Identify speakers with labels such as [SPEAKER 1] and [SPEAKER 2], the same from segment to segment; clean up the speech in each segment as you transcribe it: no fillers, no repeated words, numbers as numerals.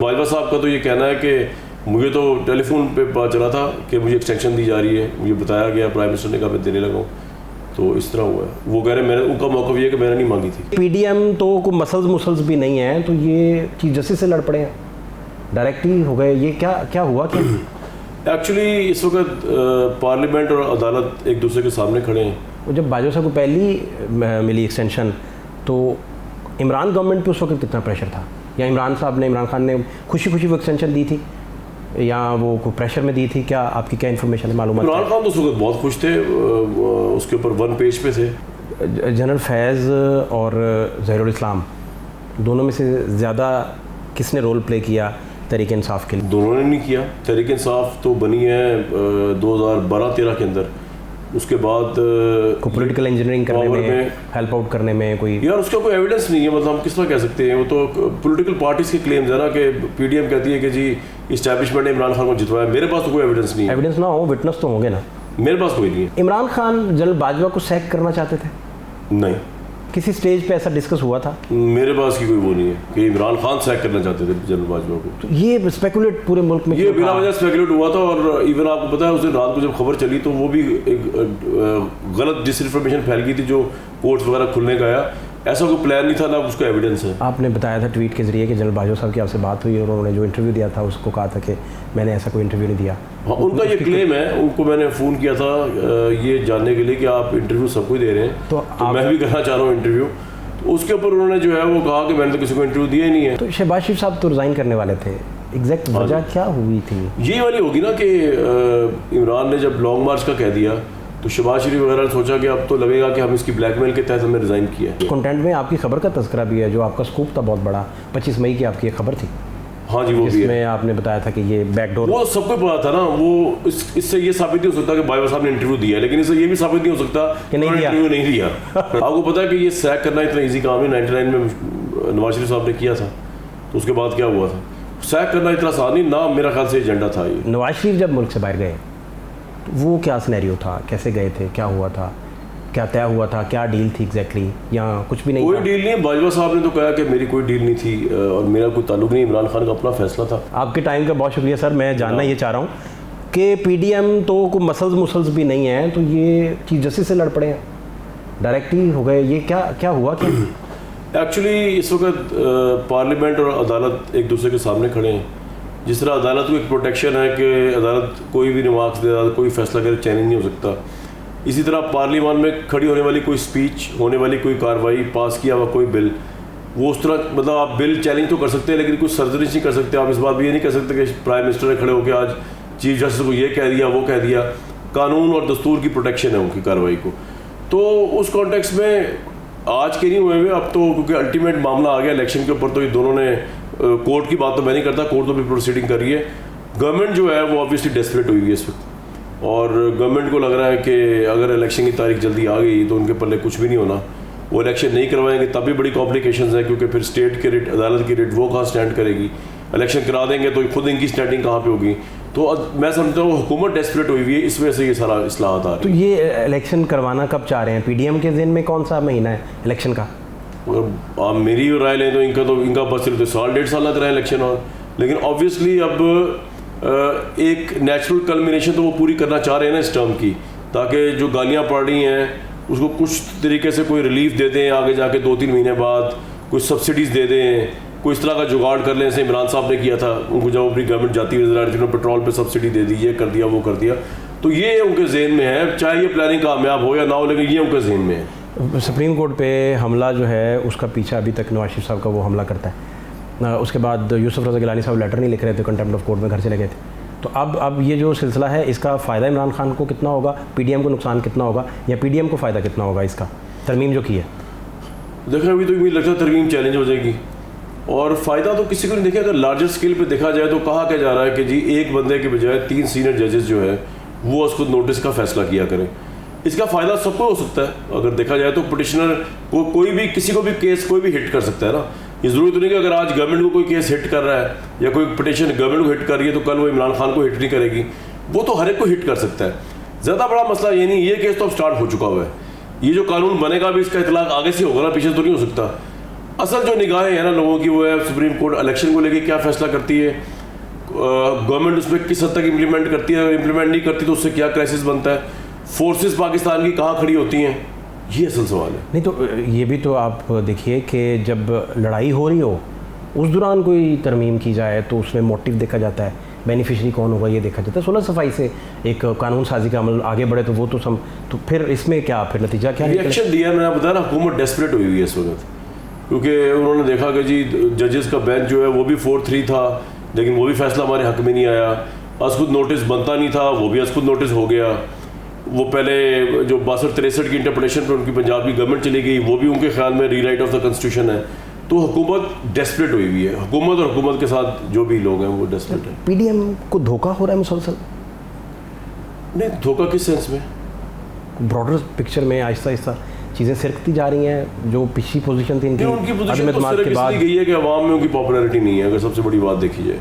[SPEAKER 1] बाजवा साहब का तो ये कहना है कि मुझे तो टेलीफोन पे पता चला था कि मुझे एक्सटेंशन दी जा रही है, मुझे बताया गया, प्राइम मिनिस्टर ने कहा मैं देने लगा हूँ, तो इस तरह हुआ है। वो कह रहे मैंने उनका मौका भी है कि मैंने नहीं मांगी थी।
[SPEAKER 2] पीडीएम तो कोई मसल्स भी नहीं है, तो ये चीफ जस्टिस से लड़ पड़े हैं, डायरेक्ट ही हो गए। ये क्या हुआ क्या?
[SPEAKER 1] एक्चुअली इस वक्त पार्लियामेंट और अदालत एक दूसरे के सामने खड़े हैं।
[SPEAKER 2] जब बाजवा साहब को पहली मिली एक्सटेंशन, तो इमरान गवर्नमेंट पे उस वक्त कितना प्रेशर था? या इमरान खान ने खुशी वो एक्सटेंशन दी थी, या वो कोई प्रेशर में दी थी? क्या आपकी क्या इन्फॉर्मेशन है, मालूम?
[SPEAKER 1] इमरान खान तो उस वक्त बहुत खुश थे, उसके ऊपर 1 पेज पे थे।
[SPEAKER 2] जनरल फैज़ और ज़हीरुल इस्लाम दोनों में से ज़्यादा किसने रोल प्ले किया तहरीक इंसाफ के लिए?
[SPEAKER 1] दोनों ने नहीं किया। तहरीक इंसाफ तो बनी है 2012-13 के अंदर, उसके बाद
[SPEAKER 2] को पॉलिटिकल इंजीनियरिंग करने में, हेल्प आउट करने में कोई
[SPEAKER 1] यार उसका कोई एविडेंस नहीं है। मतलब हम किस तरह कह सकते हैं? वो तो पॉलिटिकल पार्टीज के क्लेम्स है ना, कि पीडीएम कहती है कि जी इस्टेब्लिशमेंट ने इमरान खान को जितवाया। मेरे पास तो कोई एविडेंस नहीं है।
[SPEAKER 2] एविडेंस ना हो, विटनेस तो होंगे ना।
[SPEAKER 1] मेरे पास कोई नहीं है।
[SPEAKER 2] इमरान खान जनरल बाजवा को सैक करना चाहते थे?
[SPEAKER 1] नहीं,
[SPEAKER 2] किसी स्टेज पे ऐसा डिस्कस हुआ था?
[SPEAKER 1] मेरे पास की कोई वो नहीं है कि इमरान खान सैक करना चाहते थे जनरल बाजवा को।
[SPEAKER 2] तो ये स्पेकुलेट पूरे मुल्क में
[SPEAKER 1] ये बिना वजह स्पेकुलेट हुआ था। और इवन आपको पता है उस दिन रात को जब खबर चली तो वो भी एक गलत डिसइंफॉर्मेशन फैल गई थी, जो कोर्ट्स वगैरह खुलने का आया। ऐसा कोई प्लान नहीं था, ना उसका एविडेंस है।
[SPEAKER 2] आपने बताया था ट्वीट के जरिए कि जनरल बाजवा साहब की आपसे बात हुई और उन्होंने जो इंटरव्यू दिया था उसको कहा था कि मैंने ऐसा कोई इंटरव्यू नहीं दिया।
[SPEAKER 1] हाँ, उनका ये क्लेम है। उनको मैंने फ़ोन किया था ये जानने के लिए कि आप इंटरव्यू सबको ही दे रहे हैं, तो मैं भी करना चाह रहा हूँ इंटरव्यू। तो उसके ऊपर उन्होंने जो है वो कहा कि मैंने तो किसी को इंटरव्यू दिया ही नहीं है।
[SPEAKER 2] तो शहबाज शरीफ साहब तो रिज़ाइन करने वाले थे, एग्जैक्ट वजह क्या हुई थी?
[SPEAKER 1] ये वाली होगी ना कि इमरान ने जब लॉन्ग मार्च का कह दिया तो शहबाज शरीफ वगैरह ने सोचा कि अब तो लगेगा कि हम इसकी ब्लैकमेल के तहत हमने रिज़ाइन किया है।
[SPEAKER 2] कंटेंट में आपकी खबर का तस्करा भी है, जो आपका स्कूप था बहुत बड़ा, 25 मई की आपकी एक खबर थी।
[SPEAKER 1] हाँ जी, वो भी है।
[SPEAKER 2] जिसमें आपने बताया था कि ये बैकडोर,
[SPEAKER 1] वो सबको पता था ना। वो इससे ये साबित नहीं हो सकता कि बाजवा साहब ने इंटरव्यू दिया, लेकिन इससे ये भी साबित नहीं हो सकता कि इंटरव्यू नहीं दिया। आपको पता है कि ये सैक करना इतना ईजी काम है। 99 में नवाज शरीफ साहब ने किया था, तो उसके बाद क्या हुआ था? सैक करना इतना आसान नहीं ना, मेरा ख्याल से एजेंडा था ये।
[SPEAKER 2] नवाज शरीफ जब मुल्क से बाहर गए तो वो क्या सिनेरियो था, कैसे गए थे, क्या हुआ था, क्या तय हुआ था, क्या डील थी एग्जैक्टली, या कुछ भी नहीं?
[SPEAKER 1] कोई डील नहीं। बाजवा साहब ने तो कहा कि मेरी कोई डील नहीं थी और मेरा कोई ताल्लुक नहीं, इमरान खान का अपना फैसला था।
[SPEAKER 2] आपके टाइम का बहुत शुक्रिया सर। मैं जानना ये चाह रहा हूँ कि पीडीएम तो कोई मसल्स भी नहीं है, तो ये चीफ जस्टिस से लड़ पड़े हैं, डायरेक्ट ही हो गए। ये क्या हुआ क्या?
[SPEAKER 1] एक्चुअली इस वक्त पार्लियामेंट और अदालत एक दूसरे के सामने खड़े हैं। जिस तरह अदालत को एक प्रोटेक्शन है कि अदालत कोई भी रिमार्क्स दे, अदालत कोई फैसला करे, चैलेंज नहीं हो सकता, इसी तरह पार्लियामेंट में खड़ी होने वाली कोई स्पीच, होने वाली कोई कार्रवाई, पास किया हुआ कोई बिल, वो उस तरह मतलब आप बिल चैलेंज तो कर सकते हैं, लेकिन कुछ सर्जरी नहीं कर सकते। आप इस बात भी ये नहीं कर सकते कि प्राइम मिनिस्टर ने खड़े होकर आज चीफ जस्टिस को ये कह दिया, वो कह दिया। कानून और दस्तूर की प्रोटेक्शन है उनकी कार्रवाई को। तो उस कॉन्टेक्स्ट में आज के नहीं हुए हुए, अब तो क्योंकि अल्टीमेट मामला आ गया इलेक्शन के ऊपर, तो ये दोनों ने कोर्ट की बात तो मैं नहीं करता, कोर्ट तो भी प्रोसीडिंग कर रही है। गवर्नमेंट जो है वो ऑब्वियसली डेस्परेट हुई है इस वक्त, और गवर्नमेंट को लग रहा है कि अगर इलेक्शन की तारीख जल्दी आ गई तो उनके पल्ले कुछ भी नहीं होना। वो इलेक्शन नहीं करवाएंगे तब भी बड़ी कॉम्प्लिकेशंस है, क्योंकि फिर स्टेट के रेट, अदालत की रेट वो कहाँ स्टैंड करेगी। इलेक्शन करा देंगे तो खुद इनकी स्टैंडिंग कहाँ पे होगी। तो मैं समझता हूँ हुकूमत डेस्परेट हुई है, इस वजह से ये सारा इस्लाहात आ रही है।
[SPEAKER 2] तो ये इलेक्शन करवाना कब चाह रहे हैं? पीडीएम के ज़हन में कौन सा महीना है इलेक्शन का?
[SPEAKER 1] आप मेरी राय लें तो इनका बस सिर्फ 1.5 साल लग रहा है इलेक्शन और। लेकिन ऑब्वियसली अब एक नेचुरल कल्मिनेशन तो वो पूरी करना चाह रहे हैं ना इस टर्म की, ताकि जो गालियाँ पड़ रही हैं उसको कुछ तरीके से कोई रिलीफ दे दें, आगे जाके 2-3 महीने बाद कुछ सब्सिडीज़ दे दें, कोई इस तरह का जुगाड़ कर लें। जैसे इमरान साहब ने किया था, उनको जब अपनी गवर्नमेंट जाती हुई नजर आ रही थी, पेट्रोल पे सब्सिडी दे दी, ये कर दिया, वो कर दिया। तो ये उनके जहन में है, चाहे ये प्लानिंग कामयाब हो या ना हो, लेकिन ये उनके जहन में है।
[SPEAKER 2] सुप्रीम कोर्ट पे हमला जो है उसका पीछा अभी तक नवाज शरीफ साहब का वो हमला करता है। उसके बाद यूसुफ रज़ा गिलानी साहब लेटर नहीं लिख रहे थे, कंटेम्प्ट ऑफ कोर्ट में घर चले गए थे। तो अब ये जो सिलसिला है, इसका फ़ायदा इमरान खान को कितना होगा, पीडीएम को नुकसान कितना होगा, या पीडीएम को फ़ायदा कितना होगा इसका, तरमीम जो की है?
[SPEAKER 1] देखें, अभी तो मुझे लगता है तरमीम चैलेंज हो जाएगी, और फ़ायदा तो किसी को नहीं। देखिए, अगर लार्जर स्केल पे देखा जाए तो कहा क्या जा रहा है कि जी एक बंदे के बजाय 3 सीनियर जजेस जो है वो उसको नोटिस का फैसला किया करें। इसका फ़ायदा सबको हो सकता है। अगर देखा जाए तो पिटिशनर को कोई भी किसी को भी केस कोई भी हिट कर सकता है ना। ये ज़रूरी तो नहीं कि अगर आज गवर्नमेंट को कोई केस हिट कर रहा है या कोई पिटिशन गवर्नमेंट को हिट कर रही है तो कल वो इमरान खान को हिट नहीं करेगी। वो तो हर एक को हिट कर सकता है। ज़्यादा बड़ा मसला ये नहीं, ये केस तो अब स्टार्ट हो चुका हुआ है। ये जो कानून बनेगा भी इसका इतलाक आगे से होगा ना, पीछे तो नहीं हो सकता। असल जो निगाहें हैं ना लोगों की वो है सुप्रीम कोर्ट इलेक्शन को लेके क्या फैसला करती है, गवर्नमेंट उसमें किस हद तक इम्प्लीमेंट करती है, अगर इम्प्लीमेंट नहीं करती तो उससे क्या क्राइसिस बनता है, फोर्सेस पाकिस्तान की कहाँ खड़ी होती हैं, ये असल सवाल है।
[SPEAKER 2] नहीं तो ये भी तो आप देखिए कि जब लड़ाई हो रही हो उस दौरान कोई तरमीम की जाए तो उसमें मोटिव देखा जाता है, बेनिफिशरी कौन होगा ये देखा जाता है, सुलह सफाई से एक कानून साजी का अमल आगे बढ़े तो वो तो फिर इसमें क्या फिर नतीजा क्या
[SPEAKER 1] रिएक्शन दिया मैंने बताया ना, हुकूमत डेस्परेट हुई हुई है इस वक्त, क्योंकि उन्होंने देखा कि जी जजेस का बेंच जो है वो भी 4-3 था लेकिन वो भी फैसला हमारे हक में नहीं आया, अज़खुद नोटिस बनता नहीं था वो भी अज़खुद नोटिस हो गया, वो पहले जो 62-63 की इंटरप्रिटेशन पर उनकी पंजाब की गवर्नमेंट चली गई वो भी उनके ख्याल में रीराइट ऑफ द कॉन्स्टिट्यूशन है, तो हुकूमत डेस्परेट हुई हुई है, हुकूमत और हुकूमत के साथ जो भी लोग हैं वो डेस्परेट है।
[SPEAKER 2] पीडीएम को धोखा हो रहा है मुसलसल?
[SPEAKER 1] नहीं, धोखा किस सेंस में?
[SPEAKER 2] ब्रॉडर पिक्चर में आहिस्ता आहिस्ता चीज़ें सिरकती जा रही हैं, जो पिछली पोजीशन थी
[SPEAKER 1] उनकी पोजीशन तो सिर्फ इसलिए गई है कि अवाम में उनकी पॉपुलैरिटी नहीं है, अगर सबसे बड़ी बात देखी जाए।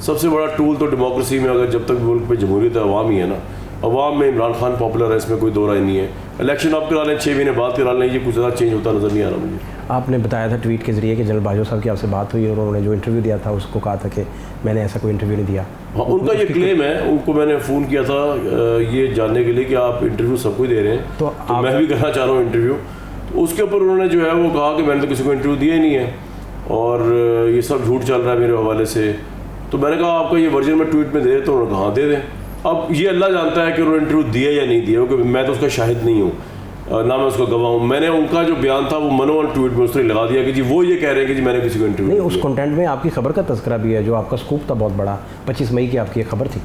[SPEAKER 1] सबसे बड़ा टूल तो डेमोक्रेसी में अगर जब तक मुल्क पे जमहूरियत है अवाम ही है ना, अवाम में इमरान खान पॉपुलर है, इसमें कोई दो राय नहीं है। इलेक्शन आप करा लें, 6 महीने बाद करा लें, ये कुछ ज़्यादा चेंज होता नज़र नहीं आ रहा मुझे।
[SPEAKER 2] आपने बताया था ट्वीट के जरिए कि जनरल बाजवा साहब की आपसे बात हुई और उन्होंने जो इंटरव्यू दिया था उसको कहा था कि मैंने ऐसा कोई इंटरव्यू नहीं दिया।
[SPEAKER 1] हाँ, उनका ये क्लेम है, उनको मैंने फ़ोन किया था ये जानने के लिए कि आप इंटरव्यू सबको ही दे रहे हैं, तो मैं भी करना चाह रहा हूँ इंटरव्यू। तो उसके ऊपर उन्होंने जो है वो कहा कि मैंने तो किसी को इंटरव्यू दिया ही नहीं है और ये सब झूठ चल रहा है मेरे हवाले से। तो मैंने कहा आपका ये वर्जन में ट्वीट में दे, तो उन्होंने कहा दे दें। अब ये अल्लाह जानता है कि उन्होंने इंटरव्यू दिया या नहीं दिया, क्योंकि मैं तो उसका शाहिद नहीं हूँ, ना मैं उसका गवाह हूँ। मैंने उनका जो बयान था वो मनोवन ट्वीट में उसने लगा दिया कि जी वो ये कह रहे हैं कि जी मैंने किसी को इंटरव्यू
[SPEAKER 2] नहीं। उस कंटेंट में आपकी खबर का तस्करा भी है, जो आपका स्कूप था बहुत बड़ा, 25 मई की आपकी एक खबर थी।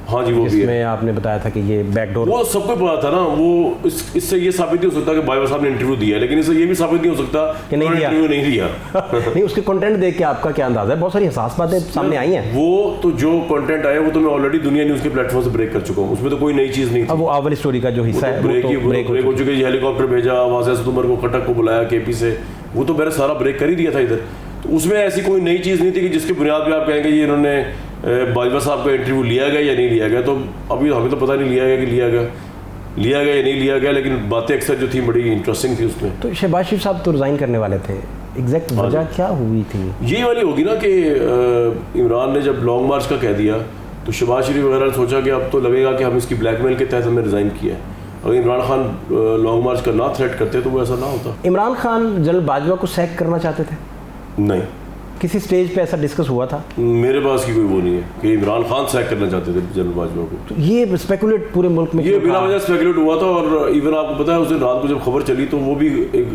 [SPEAKER 1] हाँ जी, वो भी है।
[SPEAKER 2] आपने बताया था कि ये बैकडोर,
[SPEAKER 1] वो सबको पता था ना, वो इससे ये साबित नहीं हो सकता कि बाजवा साहब ने इंटरव्यू दिया, लेकिन इससे ये भी साबित नहीं हो सकता कि नहीं दिया, इंटरव्यू नहीं दिया।
[SPEAKER 2] नहीं, उसके कंटेंट देख के आपका क्या अंदाजा है? बहुत सारी हसास बातें सामने आई हैं।
[SPEAKER 1] वो तो जो कंटेंट आया वो तो मैं ऑलरेडी दुनिया न्यूज़ के प्लेटफॉर्म से ब्रेक कर चुका हूँ, उसमें तो कोई नई चीज़ नहीं थी।
[SPEAKER 2] अब वो आवली स्टोरी का जो हिस्सा है
[SPEAKER 1] ब्रेक हो चुके, हेलीकॉप्टर भेजा, वाज़े सितंबर को कटक को बुलाया केपी से, वो तो मैंने सारा ब्रेक कर ही दिया था इधर। तो उसमें ऐसी कोई नई चीज़ नहीं थी कि जिसकी बुनियाद पे आप कहेंगे ये इन्होंने बाजवा साहब का इंटरव्यू लिया गया या नहीं लिया गया। तो अभी हमें तो पता नहीं लिया गया कि लिया गया या नहीं लिया गया, लेकिन बातें अक्सर जो थी बड़ी इंटरेस्टिंग थी उसमें।
[SPEAKER 2] तो शहबाज शरीफ साहब तो रिज़ाइन करने वाले थे, एग्जैक्ट वजह क्या हुई थी?
[SPEAKER 1] यही वाली होगी ना कि इमरान ने जब लॉन्ग मार्च का कह दिया तो शहबाज शरीफ वगैरह ने सोचा कि अब तो लगेगा कि हम इसकी ब्लैकमेल के तहत हमने रिज़ाइन किया है। अगर इमरान खान लॉन्ग मार्च का ना थ्रेट करते तो वो ऐसा ना होता।
[SPEAKER 2] इमरान खान जनरल बाजवा को सैक करना चाहते थे?
[SPEAKER 1] नहीं,
[SPEAKER 2] किसी स्टेज पे ऐसा डिस्कस हुआ था?
[SPEAKER 1] मेरे पास की कोई वो नहीं है कि इमरान खान सैक करना चाहते थे जनरल बाजवा को।
[SPEAKER 2] तो ये स्पेकुलेट पूरे मुल्क में
[SPEAKER 1] ये बिना वजह स्पेकुलेट हुआ था। और इवन आपको पता है उस दिन रात को जब खबर चली तो वो भी एक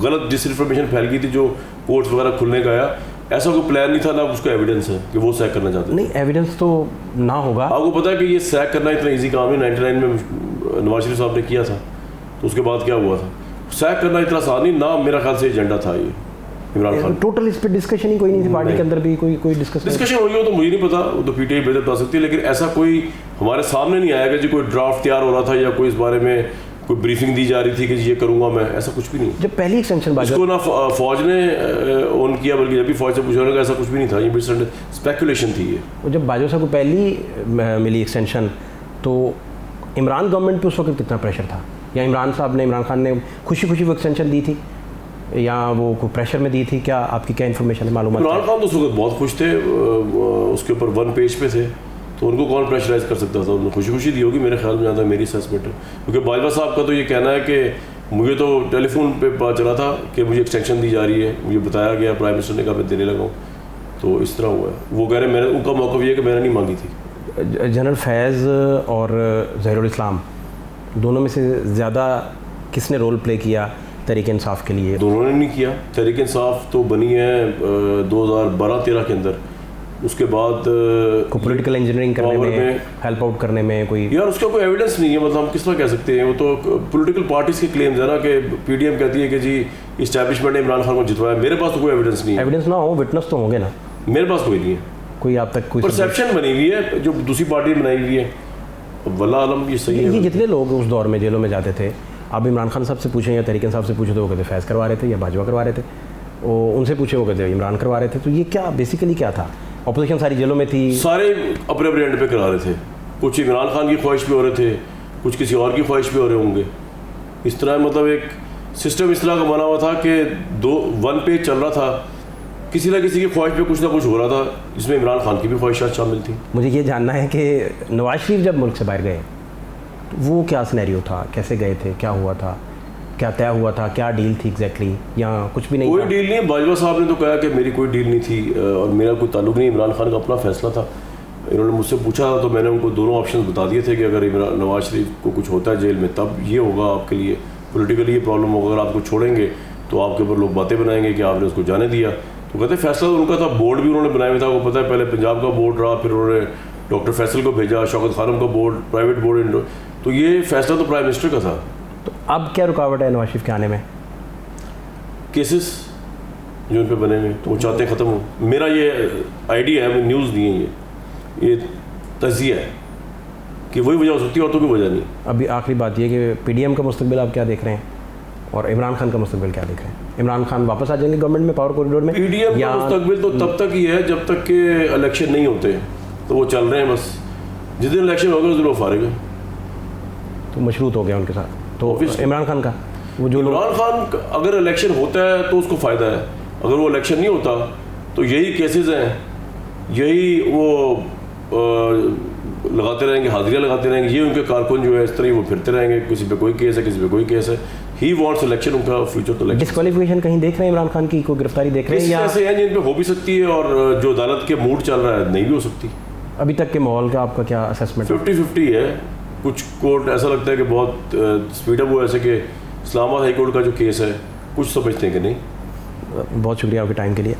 [SPEAKER 1] गलत डिसइंफॉर्मेशन फैल गई थी, जो कोर्ट्स वगैरह खुलने का आया। ऐसा कोई प्लान नहीं था, ना उसका एविडेंस है कि वो सैक करना चाहते थे।
[SPEAKER 2] नहीं, एविडेंस तो ना होगा।
[SPEAKER 1] आपको पता है कि ये सैक करना इतना ईजी काम है, 99 में नवाज शरीफ साहब ने किया था, तो उसके बाद क्या हुआ था? सैक करना इतना आसान नहीं, ना मेरा ख्याल से एजेंडा था ये इमरान खान।
[SPEAKER 2] टोटल इस पे डिस्कशन ही कोई नहीं थी पार्टी के अंदर भी, कोई डिस्कशन
[SPEAKER 1] हो रही हो तो मुझे नहीं पता, वो तो पीटीआई बेहतर बता सकती है, लेकिन ऐसा कोई हमारे सामने नहीं आया कि जी कोई ड्राफ्ट तैयार हो रहा था या कोई इस बारे में कोई ब्रीफिंग दी जा रही थी कि ये करूंगा मैं, ऐसा कुछ भी नहीं।
[SPEAKER 2] जब पहली एक्सटेंशन
[SPEAKER 1] इसको ना फौज ने ऑन किया, बल्कि जब भी फौज से पूछा ऐसा कुछ भी नहीं था, ये स्पेकुलेशन थी ये।
[SPEAKER 2] जब बाजवा साहब को पहली मिली एक्सटेंशन तो इमरान गवर्नमेंट पे उस वक्त कितना प्रेशर था? या इमरान खान ने खुशी वो एक्सटेंशन दी थी या वो कोई प्रेशर में दी थी? क्या आपकी क्या इन्फॉर्मेशन है, मालूम?
[SPEAKER 1] इमरान खान तो उस वक्त बहुत खुश थे, उसके ऊपर 1 पेज पे थे, तो उनको कौन प्रेशराइज कर सकता था? उन्होंने खुशी दी होगी मेरे ख्याल में, ज़्यादा मेरी असेसमेंट है। क्योंकि बाजवा साहब का तो ये कहना है कि मुझे तो टेलीफोन पे पता चला था कि मुझे एक्सटेंशन दी जा रही है, मुझे बताया गया, प्राइम मिनिस्टर ने कहा मैं देने लगा हूँ, तो इस तरह हुआ है। वो कह रहे मैंने, उनका मौक़िफ़ ये है कि मैंने नहीं मांगी थी।
[SPEAKER 2] जनरल फैज़ और ज़हीरुल इस्लाम दोनों में से ज़्यादा किसने रोल प्ले किया तहरीक इंसाफ के लिए?
[SPEAKER 1] दोनों ने नहीं किया। तहरीक इंसाफ तो बनी है 2012-13 के अंदर, उसके बाद
[SPEAKER 2] को पॉलिटिकल इंजीनियरिंग करने में हेल्प आउट करने में कोई
[SPEAKER 1] यार उसका कोई एविडेंस नहीं है। मतलब हम किस तरह कह सकते हैं? वो तो पॉलिटिकल पार्टीज के क्लेम्स है ना कि पीडीएम कहती है कि जी इस्टेब्लिशमेंट ने इमरान खान को जितवाया। मेरे पास तो कोई एविडेंस नहीं है।
[SPEAKER 2] एविडेंस ना हो, विटनेस तो होंगे ना?
[SPEAKER 1] मेरे पास कोई नहीं है।
[SPEAKER 2] कोई आप तक कोई
[SPEAKER 1] परसेप्शन बनी हुई है जो दूसरी पार्टी ने बनाई हुई है, वल्लाह आलम ये सही है।
[SPEAKER 2] ये जितने लोग उस दौर में जेलों में जाते थे, आप इमरान खान साहब से पूछें या तहरीक इंसाफ से पूछे तो वो कहते फैज़ करवा रहे थे या बाजवा करवा रहे थे, और उनसे पूछे वो कहते इमरान करवा रहे थे। तो ये क्या बेसिकली क्या था? अपोजिशन सारी जेलों में थी, सारे
[SPEAKER 1] अपने अपने एंड पे करा रहे थे। कुछ इमरान खान की ख्वाहिश पे हो रहे थे, कुछ किसी और की ख्वाहिश पे हो रहे होंगे। इस तरह मतलब एक सिस्टम इस तरह का बना हुआ था कि वन पेज चल रहा था, किसी ना किसी की ख्वाहिश पे कुछ ना कुछ हो रहा था, जिसमें इमरान खान की भी ख्वाहिशात शामिल थी।
[SPEAKER 2] मुझे ये जानना है कि नवाज शरीफ जब मुल्क से बाहर गए तो वो क्या सिनेरियो था, कैसे गए थे, क्या हुआ था, क्या तय हुआ था, क्या डील थी एग्जैक्टली, या कुछ भी नहीं?
[SPEAKER 1] कोई डील नहीं। बाजवा साहब ने तो कहा कि मेरी कोई डील नहीं थी और मेरा कोई ताल्लुक नहीं, इमरान खान का अपना फैसला था। इन्होंने मुझसे पूछा तो मैंने उनको दोनों ऑप्शन बता दिए थे कि अगर नवाज शरीफ को कुछ होता है जेल में तब ये होगा आपके लिए, पॉलिटिकली ये प्रॉब्लम होगा, अगर आपको छोड़ेंगे तो आपके ऊपर लोग बातें बनाएंगे कि आपने उसको जाने दिया। तो कहते फैसला तो उनका था, बोर्ड भी उन्होंने बनाया हुआ था, वो पता है पहले पंजाब का बोर्ड रहा, फिर उन्होंने डॉक्टर फैसल को भेजा, शौकत खानम का बोर्ड, प्राइवेट बोर्ड, तो ये फैसला तो प्राइम मिनिस्टर का था।
[SPEAKER 2] तो अब क्या रुकावट है नवाज शरीफ के आने में?
[SPEAKER 1] केसेस जो उन पर बने हुए तो वो चाहते हैं ख़त्म हो। मेरा ये आइडिया है, न्यूज़ नहीं है, ये तजिया है कि वही वजह हो सकती है और तो कोई वजह नहीं।
[SPEAKER 2] अभी आखिरी बात ये कि पीडीएम का मुस्तकबिल आप क्या देख रहे हैं और इमरान खान का मुस्तकबिल क्या देख रहे हैं? इमरान खान वापस आ जाएंगे गवर्नमेंट में, पावर कॉरिडोर में?
[SPEAKER 1] पीडीएम का मुस्तकबिल तो तब तक ही है जब तक के इलेक्शन नहीं होते, तो वो चल रहे हैं बस। जिस दिन इलेक्शन होगा उस दिन वो फारिग है।
[SPEAKER 2] तो मशरूत हो गया उनके साथ। तो इमरान खान का वो जो
[SPEAKER 1] इमरान खान अगर इलेक्शन होता है तो उसको फ़ायदा है, अगर वो इलेक्शन नहीं होता तो यही केसेस हैं, यही वो लगाते रहेंगे, हाजिरियाँ लगाते रहेंगे, ये उनके कारकुन जो है इस तरह वो फिरते रहेंगे, किसी पे कोई केस है, किसी पे कोई केस है। ही वांट्स इलेक्शन, उनका फ्यूचर तो इलेक्शन।
[SPEAKER 2] डिस्क्वालिफिकेशन कहीं देख रहे हैं इमरान खान की, कोई गिरफ्तारी देख रहे हैं या
[SPEAKER 1] ऐसे हैं जिन पे हो भी सकती है और जो अदालत के मूड चल रहा है नहीं भी हो सकती?
[SPEAKER 2] अभी तक के माहौल का आपका क्या असेसमेंट?
[SPEAKER 1] 50-50 है। कुछ कोर्ट ऐसा लगता है कि बहुत स्पीड अप हुआ, ऐसे कि इस्लामाबाद हाई कोर्ट का जो केस है कुछ समझते हैं कि नहीं।
[SPEAKER 2] बहुत शुक्रिया आपके टाइम के लिए।